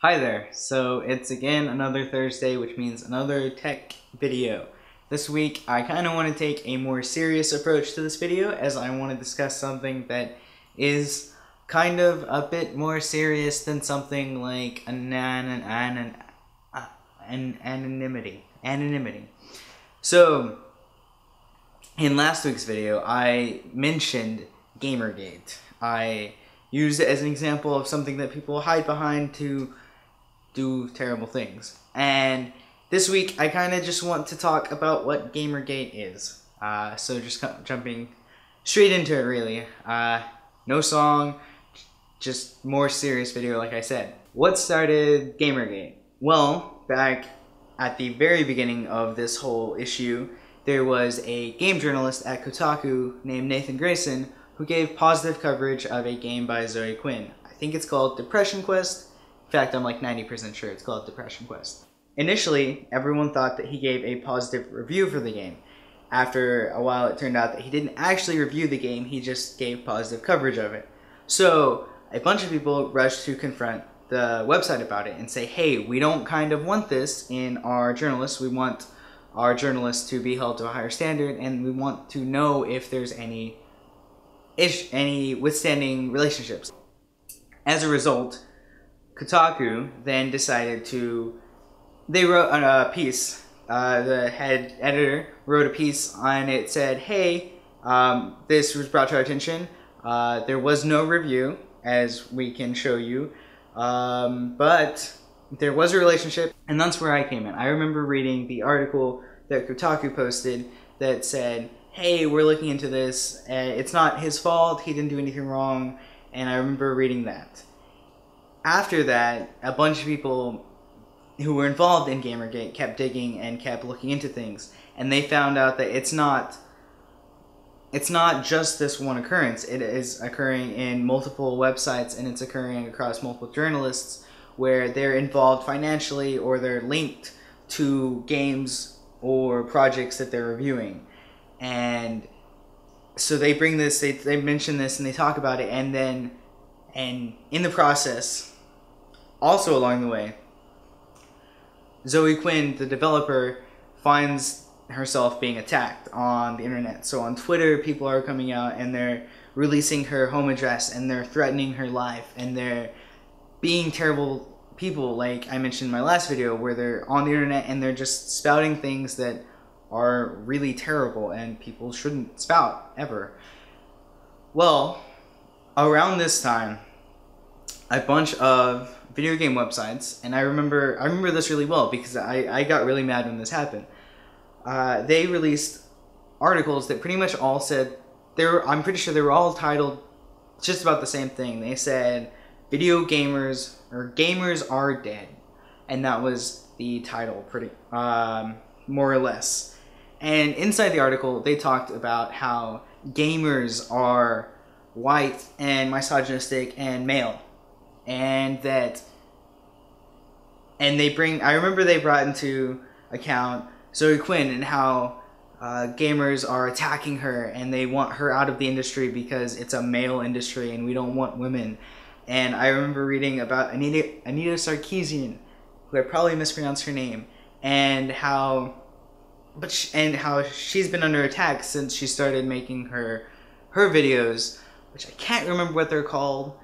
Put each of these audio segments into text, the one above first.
Hi there, so it's again another Thursday, which means another tech video. This week I kind of want to take a more serious approach to this video as I want to discuss something that is kind of a bit more serious than something like anonymity. So, in last week's video I mentioned GamerGate. I used it as an example of something that people hide behind to do terrible things. And this week, I kind of just want to talk about what GamerGate is. So just jumping straight into it, really. No song, just more serious video, like I said. What started GamerGate? Well, back at the very beginning of this whole issue, there was a game journalist at Kotaku named Nathan Grayson who gave positive coverage of a game by Zoe Quinn. I think it's called Depression Quest. In fact, I'm like 90% sure it's called Depression Quest. Initially, everyone thought that he gave a positive review for the game. After a while, it turned out that he didn't actually review the game, he just gave positive coverage of it. So, a bunch of people rushed to confront the website about it and say, hey, we don't kind of want this in our journalists. We want our journalists to be held to a higher standard, and we want to know if there's any withstanding relationships. As a result, Kotaku then decided to, they wrote a piece, the head editor wrote a piece and it said, hey, this was brought to our attention, there was no review, as we can show you, but there was a relationship, and that's where I came in. I remember reading the article that Kotaku posted that said, hey, we're looking into this, it's not his fault, he didn't do anything wrong, and I remember reading that. After that, a bunch of people who were involved in GamerGate kept digging and kept looking into things, and they found out that it's not just this one occurrence. It is occurring in multiple websites, and it's occurring across multiple journalists where they're involved financially or they're linked to games or projects that they're reviewing. And so they bring this, they mention this and they talk about it, and in the process, also along the way, Zoe Quinn, the developer, finds herself being attacked on the internet. So on Twitter, people are coming out and they're releasing her home address and they're threatening her life and they're being terrible people, like I mentioned in my last video, where they're on the internet and they're just spouting things that are really terrible and people shouldn't spout ever. Well, around this time, a bunch of video game websites, and I remember this really well because I got really mad when this happened. They released articles that pretty much all said, I'm pretty sure they were all titled just about the same thing. They said, video gamers, or gamers are dead. And that was the title, pretty more or less. And inside the article, they talked about how gamers are white and misogynistic and male. And I remember they brought into account Zoe Quinn and how gamers are attacking her and they want her out of the industry because it's a male industry and we don't want women. And I remember reading about Anita Sarkessian, who I probably mispronounced her name, and how she's been under attack since she started making her videos, which I can't remember what they're called.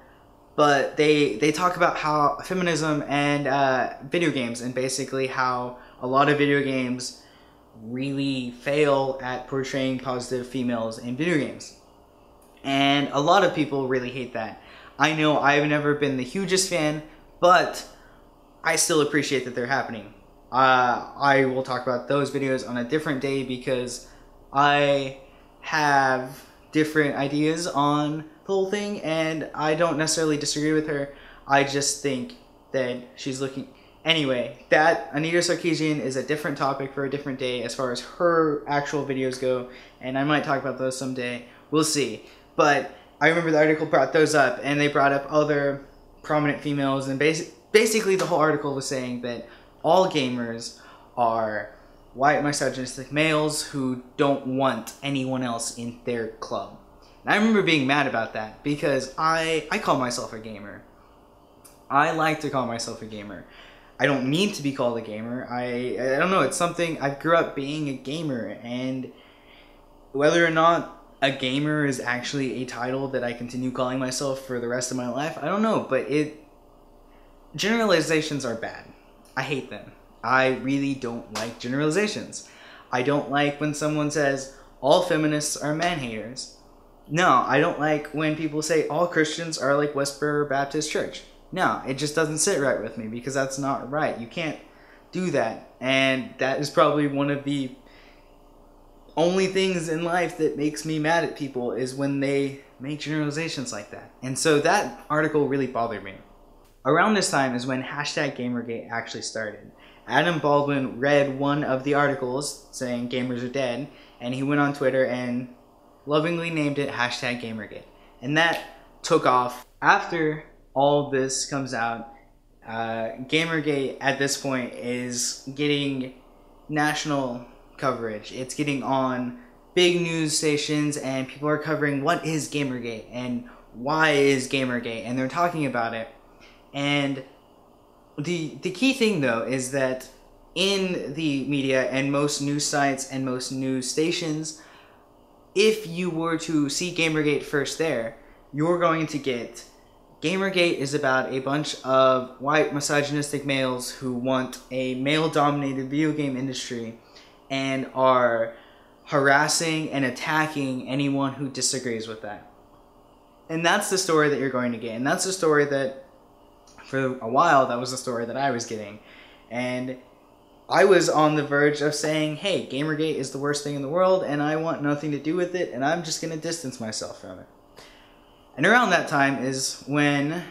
But they talk about how feminism and video games, and basically how a lot of video games really fail at portraying positive females in video games. And a lot of people really hate that. I know I've never been the hugest fan, but I still appreciate that they're happening. I will talk about those videos on a different day because I have different ideas on the whole thing, and I don't necessarily disagree with her. I just think that she's looking... Anyway, that Anita Sarkessian is a different topic for a different day as far as her actual videos go, and I might talk about those someday. We'll see. But I remember the article brought those up, and they brought up other prominent females, and basically the whole article was saying that all gamers are white misogynistic males who don't want anyone else in their club. And I remember being mad about that because I call myself a gamer. I like to call myself a gamer. I don't need to be called a gamer. I don't know, it's something, I grew up being a gamer, and whether or not a gamer is actually a title that I continue calling myself for the rest of my life, I don't know, but generalizations are bad. I hate them. I really don't like generalizations. I don't like when someone says, all feminists are man-haters. No, I don't like when people say all Christians are like Westboro Baptist Church. No, it just doesn't sit right with me, because that's not right. You can't do that. And that is probably one of the only things in life that makes me mad at people, is when they make generalizations like that. And so that article really bothered me. Around this time is when #GamerGate actually started. Adam Baldwin read one of the articles saying gamers are dead, and he went on Twitter and lovingly named it #GamerGate. And that took off. After all this comes out, GamerGate at this point is getting national coverage. It's getting on big news stations, and people are covering what is GamerGate and why is GamerGate, and they're talking about it. And the key thing, though, is that in the media and most news sites and most news stations, if you were to see GamerGate first there, you're going to get GamerGate is about a bunch of white misogynistic males who want a male-dominated video game industry and are harassing and attacking anyone who disagrees with that. And that's the story that you're going to get. And that's the story that, for a while, that was the story that I was getting. And I was on the verge of saying, hey, GamerGate is the worst thing in the world, and I want nothing to do with it, and I'm just going to distance myself from it. And around that time is when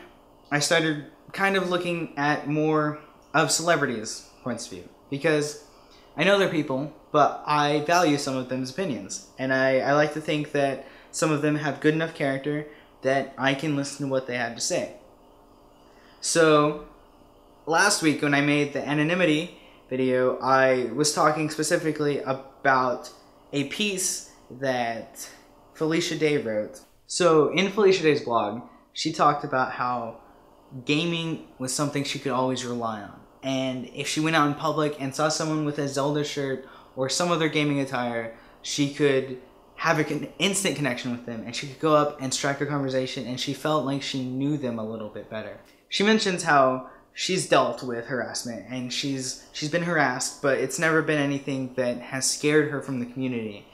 I started kind of looking at more of celebrities' points of view. Because I know they're people, but I value some of them's opinions. And I like to think that some of them have good enough character that I can listen to what they have to say. So, last week when I made the anonymity video, I was talking specifically about a piece that Felicia Day wrote. So, in Felicia Day's blog, she talked about how gaming was something she could always rely on. And if she went out in public and saw someone with a Zelda shirt or some other gaming attire, she could have an instant connection with them, and she could go up and strike a conversation, and she felt like she knew them a little bit better. She mentions how she's dealt with harassment, and she's been harassed, but it's never been anything that has scared her from the community.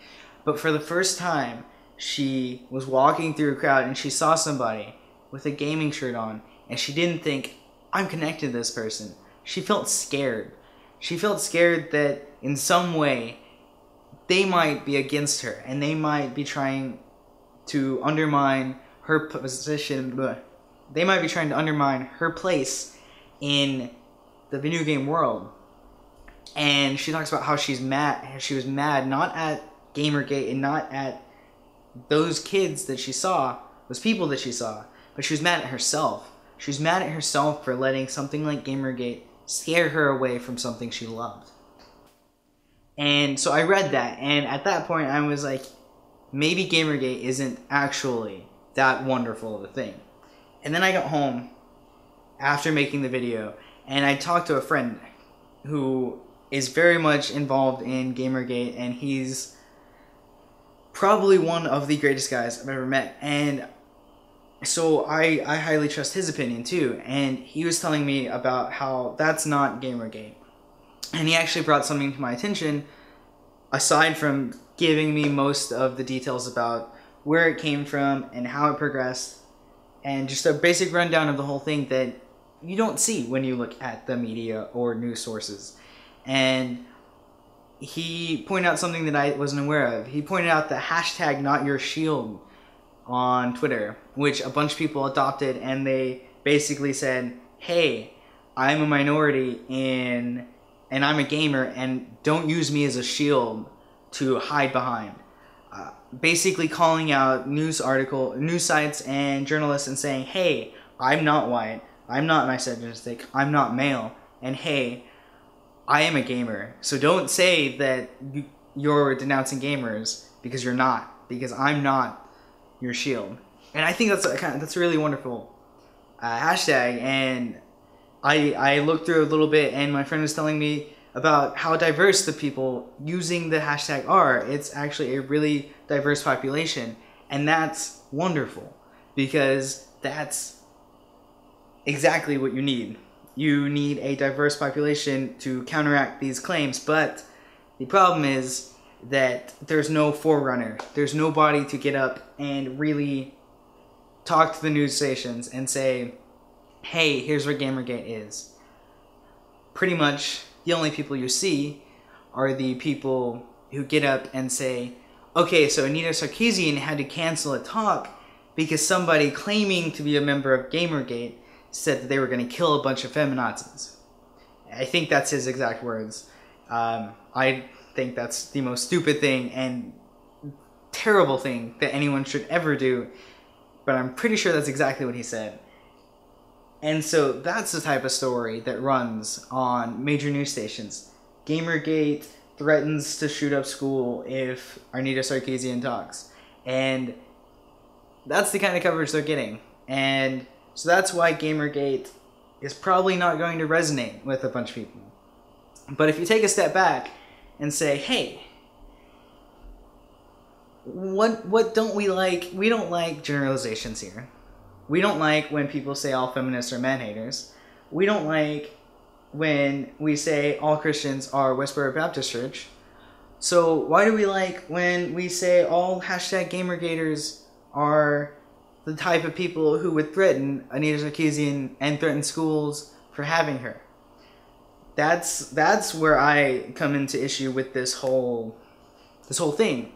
But for the first time, she was walking through a crowd and she saw somebody with a gaming shirt on, and she didn't think, I'm connected to this person. She felt scared. She felt scared that in some way they might be against her, and they might be trying to undermine her position. They might be trying to undermine her place in the video game world. And she talks about how she's mad. She was mad not at GamerGate and not at those kids that she saw, those people that she saw, but she was mad at herself. She was mad at herself for letting something like GamerGate scare her away from something she loved. And so I read that, and at that point I was like, maybe GamerGate isn't actually that wonderful of a thing. And then I got home after making the video, and I talked to a friend who is very much involved in GamerGate, and he's probably one of the greatest guys I've ever met. And so I highly trust his opinion too, and he was telling me about how that's not GamerGate. And he actually brought something to my attention, aside from giving me most of the details about where it came from and how it progressed, and just a basic rundown of the whole thing that you don't see when you look at the media or news sources. And he pointed out something that I wasn't aware of. He pointed out the hashtag #NotYourShield on Twitter, which a bunch of people adopted, and they basically said, hey, I'm a minority and I'm a gamer, and don't use me as a shield to hide behind. Basically calling out news sites and journalists and saying, hey, I'm not white, I'm not misogynistic, I'm not male, and hey, I am a gamer. So don't say that you're denouncing gamers, because you're not, because I'm not your shield. And I think that's really wonderful. hashtag, and I looked through a little bit, and my friend was telling me about how diverse the people using the hashtag are. It's actually a really diverse population, and that's wonderful, because that's exactly what you need. You need a diverse population to counteract these claims, but the problem is that there's no forerunner. There's nobody to get up and really talk to the news stations and say, hey, here's what GamerGate is. Pretty much the only people you see are the people who get up and say, okay, so Anita Sarkessian had to cancel a talk because somebody claiming to be a member of GamerGate said that they were going to kill a bunch of feminazis. I think that's his exact words. I think that's the most stupid thing and terrible thing that anyone should ever do, but I'm pretty sure that's exactly what he said. And so that's the type of story that runs on major news stations. GamerGate threatens to shoot up school if Anita Sarkessian talks. And that's the kind of coverage they're getting. And so that's why GamerGate is probably not going to resonate with a bunch of people. But if you take a step back and say, hey, what don't we like? We don't like generalizations here. We don't like when people say all feminists are man-haters. We don't like when we say all Christians are Westboro Baptist Church. So why do we like when we say all hashtag GamerGaters are the type of people who would threaten Anita Sarkessian and threaten schools for having her? That's where I come into issue with this whole thing.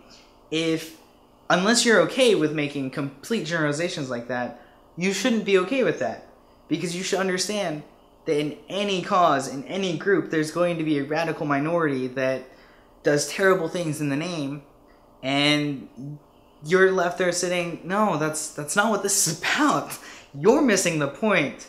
Unless you're okay with making complete generalizations like that, you shouldn't be okay with that, because you should understand that in any cause, in any group, there's going to be a radical minority that does terrible things in the name, and you're left there sitting, no, that's not what this is about. You're missing the point.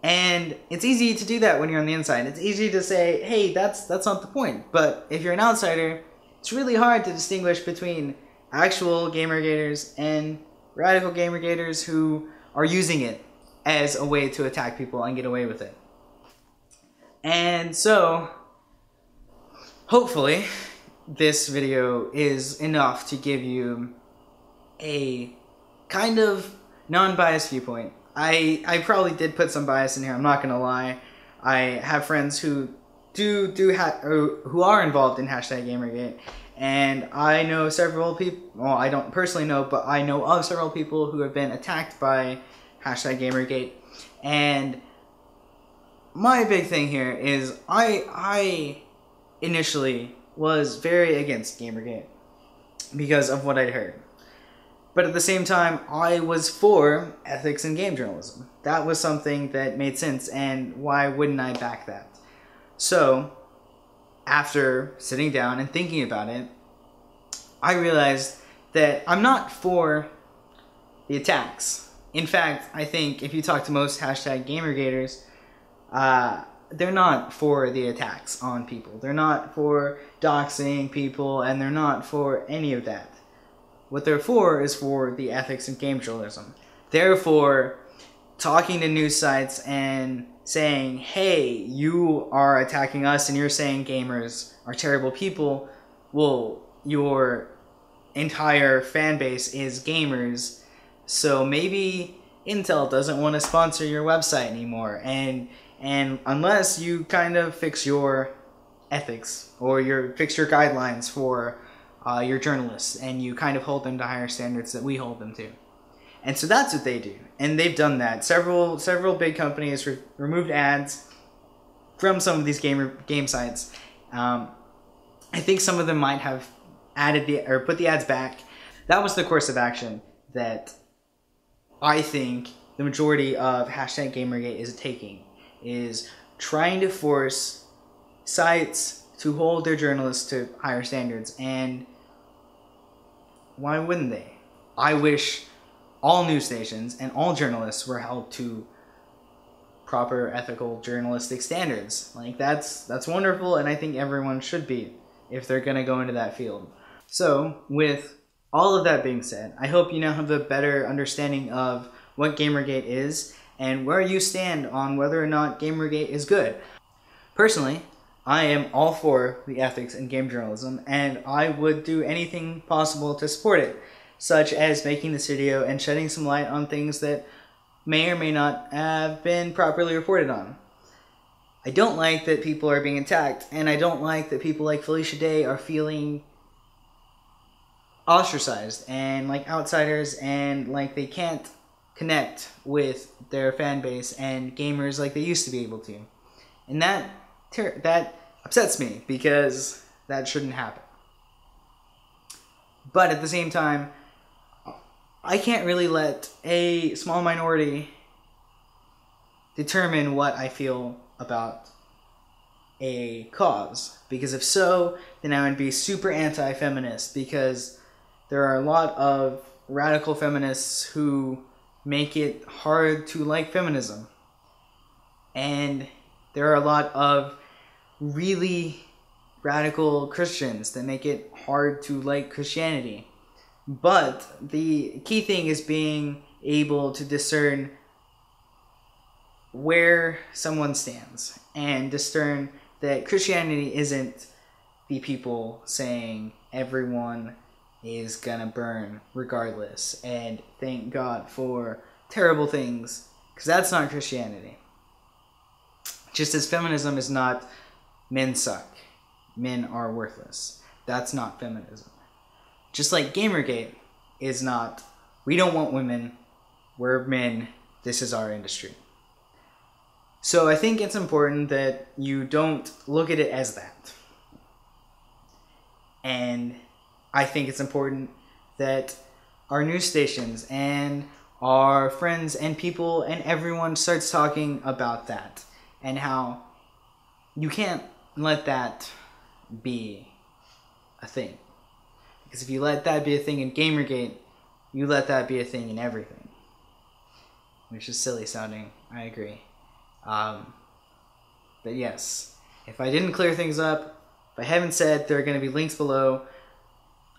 And it's easy to do that when you're on the inside. It's easy to say, hey, that's not the point. But if you're an outsider, it's really hard to distinguish between actual GamerGaters and radical GamerGaters who are using it as a way to attack people and get away with it. And so, hopefully, this video is enough to give you a kind of non-biased viewpoint. I probably did put some bias in here, I'm not gonna lie. I have friends who who are involved in hashtag GamerGate, and I know several people, well, I don't personally know, but I know of several people who have been attacked by hashtag GamerGate. And my big thing here is I initially was very against GamerGate because of what I'd heard. But at the same time, I was for ethics in game journalism. That was something that made sense, and why wouldn't I back that? So, after sitting down and thinking about it, I realized that I'm not for the attacks. In fact, I think if you talk to most hashtag GamerGaters, they're not for the attacks on people. They're not for doxing people, and they're not for any of that. What they're for is for the ethics in game journalism. Therefore, talking to news sites and saying, hey, you are attacking us and you're saying gamers are terrible people, well, your entire fan base is gamers, so maybe Intel doesn't want to sponsor your website anymore, and unless you kind of fix your ethics or fix your guidelines for your journalists, and you kind of hold them to higher standards that we hold them to. And so that's what they do, and they've done that. Several big companies removed ads from some of these game sites. I think some of them might have put the ads back. That was the course of action that I think the majority of hashtag GamerGate is taking, is trying to force sites to hold their journalists to higher standards. And why wouldn't they? I wish all news stations and all journalists were held to proper ethical journalistic standards. Like, that's wonderful, and I think everyone should be if they're going to go into that field. So, with all of that being said, I hope you now have a better understanding of what GamerGate is and where you stand on whether or not GamerGate is good. Personally, I am all for the ethics in game journalism, and I would do anything possible to support it, such as making this video and shedding some light on things that may or may not have been properly reported on. I don't like that people are being attacked, and I don't like that people like Felicia Day are feeling ostracized and like outsiders, and like they can't connect with their fan base and gamers like they used to be able to. And that upsets me, because that shouldn't happen. But at the same time, I can't really let a small minority determine what I feel about a cause, because if so, then I would be super anti-feminist, because there are a lot of radical feminists who make it hard to like feminism, and there are a lot of really radical Christians that make it hard to like Christianity. But the key thing is being able to discern where someone stands, and discern that Christianity isn't the people saying everyone is gonna burn regardless and thank God for terrible things, because that's not Christianity. Just as feminism is not men suck, men are worthless. That's not feminism. Just like GamerGate is not, we don't want women, we're men, this is our industry. So I think it's important that you don't look at it as that. And I think it's important that our news stations and our friends and people and everyone starts talking about that, and how you can't let that be a thing. Because if you let that be a thing in GamerGate, you let that be a thing in everything. Which is silly sounding, I agree. But yes, if I didn't clear things up, if I haven't said, there are going to be links below.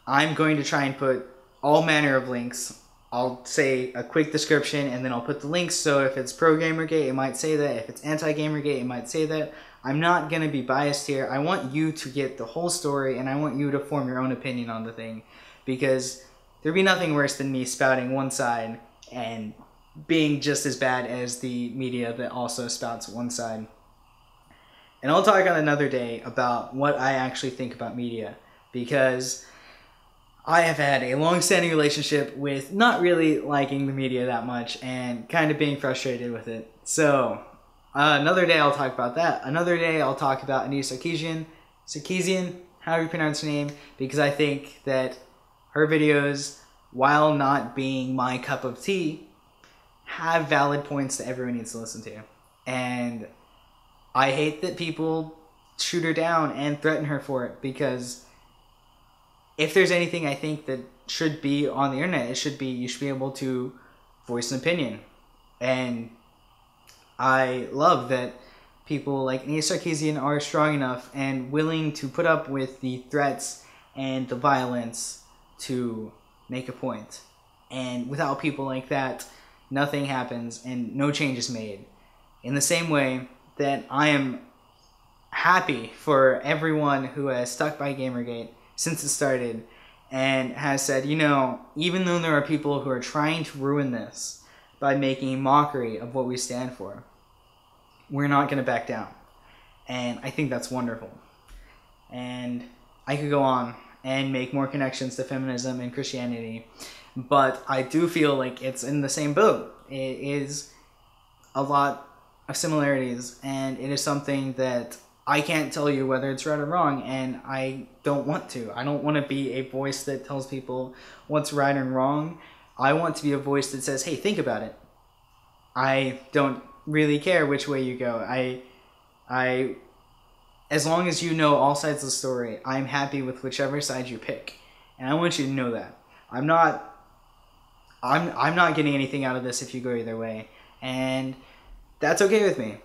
I'm going to try and put all manner of links. I'll say a quick description, and then I'll put the links, so if it's pro-GamerGate, it might say that. If it's anti-GamerGate, it might say that. I'm not going to be biased here. I want you to get the whole story, and I want you to form your own opinion on the thing, because there'd be nothing worse than me spouting one side and being just as bad as the media that also spouts one side. And I'll talk on another day about what I actually think about media, because I have had a long-standing relationship with not really liking the media that much and kind of being frustrated with it. So another day I'll talk about that. Another day I'll talk about Anita Sarkessian, how do you pronounce her name? Because I think that her videos, while not being my cup of tea, have valid points that everyone needs to listen to. And I hate that people shoot her down and threaten her for it, because if there's anything I think that should be on the internet, it should be, you should be able to voice an opinion. And I love that people like Anita Sarkessian are strong enough and willing to put up with the threats and the violence to make a point. And without people like that, nothing happens and no change is made. In the same way that I am happy for everyone who has stuck by GamerGate since it started and has said, you know, even though there are people who are trying to ruin this by making a mockery of what we stand for, we're not going to back down. And I think that's wonderful. And I could go on and make more connections to feminism and Christianity, but I do feel like it's in the same boat. It is a lot of similarities, and it is something that I can't tell you whether it's right or wrong, and I don't want to. I don't want to be a voice that tells people what's right and wrong. I want to be a voice that says, hey, think about it. I don't really care which way you go. As long as you know all sides of the story, I'm happy with whichever side you pick. And I want you to know that. I'm not getting anything out of this if you go either way. And that's okay with me.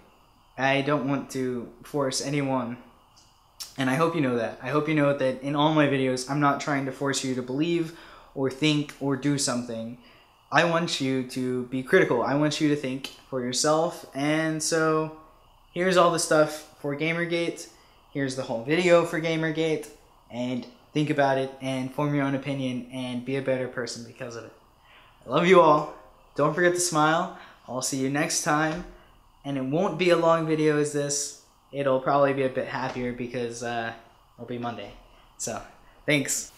I don't want to force anyone, and I hope you know that. I hope you know that in all my videos, I'm not trying to force you to believe or think or do something. I want you to be critical. I want you to think for yourself. And so here's all the stuff for GamerGate. Here's the whole video for GamerGate. And think about it and form your own opinion and be a better person because of it. I love you all. Don't forget to smile. I'll see you next time. And it won't be a long video as this. It'll probably be a bit happier because it'll be Monday. So, thanks.